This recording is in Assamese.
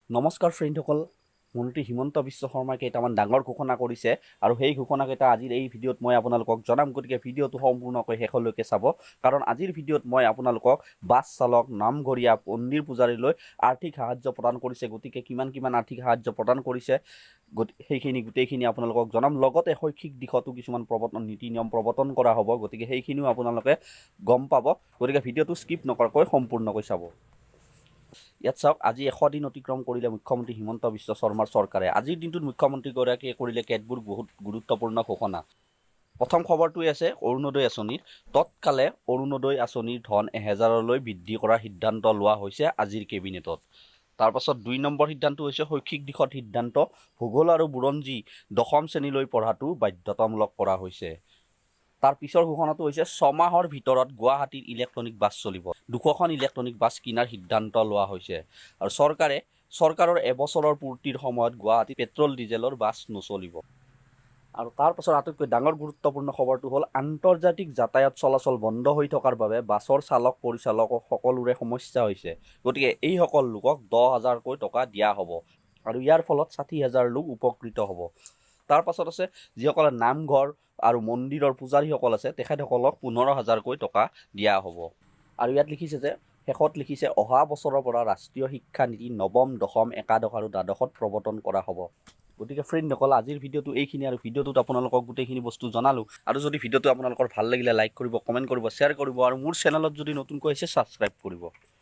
নমস্কাৰ ফ্ৰেণ্ডসকল, মন্ত্ৰী হিমন্ত বিশ্ব শৰ্মাই কেইটামান ডাঙৰ ঘোষণা কৰিছে আৰু সেই ঘোষণাকেইটা আজিৰ এই ভিডিঅ'ত মই আপোনালোকক জনাম। গতিকে ভিডিঅ'টো সম্পূৰ্ণকৈ শেষলৈকে চাব, কাৰণ আজিৰ ভিডিঅ'ত মই আপোনালোকক বাছ চালক, নামঘৰীয়া, মন্দিৰ পূজাৰীলৈ আৰ্থিক সাহায্য প্ৰদান কৰিছে। গতিকে কিমান আৰ্থিক সাহায্য প্ৰদান কৰিছে সেইখিনি গোটেইখিনি আপোনালোকক জনাম। লগতে শৈক্ষিক দিশতো কিছুমান নীতি নিয়ম প্ৰৱৰ্তন কৰা হ'ব। গতিকে সেইখিনিও আপোনালোকে গম পাব। গতিকে ভিডিঅ'টো স্কিপ নকৰাকৈ সম্পূৰ্ণকৈ চাব। ইয়াত চাওক, আজি 100 দিন অতিক্ৰম কৰিলে মুখ্যমন্ত্ৰী হিমন্ত বিশ্ব শৰ্মাৰ চৰকাৰে। আজিৰ দিনটোত মুখ্যমন্ত্ৰীগৰাকীয়ে কৰিলে কেতবোৰ বহুত গুৰুত্বপূৰ্ণ ঘোষণা। প্ৰথম খবৰটোৱে আছে অৰুণোদয় আঁচনিৰ। তৎকালে অৰুণোদয় আঁচনিৰ ধন 1000লৈ বৃদ্ধি কৰাৰ সিদ্ধান্ত লোৱা হৈছে আজিৰ কেবিনেটত। তাৰপাছত 2 নম্বৰ সিদ্ধান্ত হৈছে শৈক্ষিক দিশত সিদ্ধান্ত, ভূগোল আৰু বুৰঞ্জী 10ম শ্ৰেণীলৈ পঢ়াটো বাধ্যতামূলক কৰা হৈছে। তাৰ পিছৰ ঘোষণাটো হৈছে 6 মাহৰ ভিতৰত গুৱাহাটীৰ ইলেক্ট্ৰনিক বাছ চলিব। 200খন ইলেক্ট্ৰনিক বাছ কিনাৰ সিদ্ধান্ত লোৱা হৈছে। আৰু চৰকাৰৰ এবছৰৰ পূৰ্তিৰ সময়ত গুৱাহাটী পেট্ৰল ডিজেলৰ বাছ নচলিব। আৰু তাৰ পাছত আটাইতকৈ ডাঙৰ গুৰুত্বপূৰ্ণ খবৰটো হ'ল আন্তৰ্জাতিক যাতায়াত চলাচল বন্ধ হৈ থকাৰ বাবে বাছৰ চালক পৰিচালকক সকলোৰে সমস্যা হৈছে। গতিকে এইসকল লোকক 10,000কৈ টকা দিয়া হ'ব আৰু ইয়াৰ ফলত 60,000 লোক উপকৃত হ'ব। তাৰ পাছত আছে যিসকলে নামঘৰ আৰু মন্দিৰৰ পূজাৰীসকল আছে তেখেতসকলক 15,000কৈ টকা দিয়া হ'ব। আৰু ইয়াত লিখিছে যে শেষত লিখিছে অহা বছৰৰ পৰা ৰাষ্ট্ৰীয় শিক্ষা নীতি 9ম, 10ম, একাদশ আৰু দ্বাদশত প্ৰৱৰ্তন কৰা হ'ব। গতিকে ফ্ৰেণ্ডসকল, আজিৰ ভিডিঅ'টো এইখিনি আৰু ভিডিঅ'টোত আপোনালোকক গোটেইখিনি বস্তু জনালোঁ। আৰু যদি ভিডিঅ'টো আপোনালোকৰ ভাল লাগিলে লাইক কৰিব, কমেণ্ট কৰিব, শ্বেয়াৰ কৰিব আৰু মোৰ চেনেলত যদি নতুনকৈ আহিছে ছাবস্ক্ৰাইব কৰিব।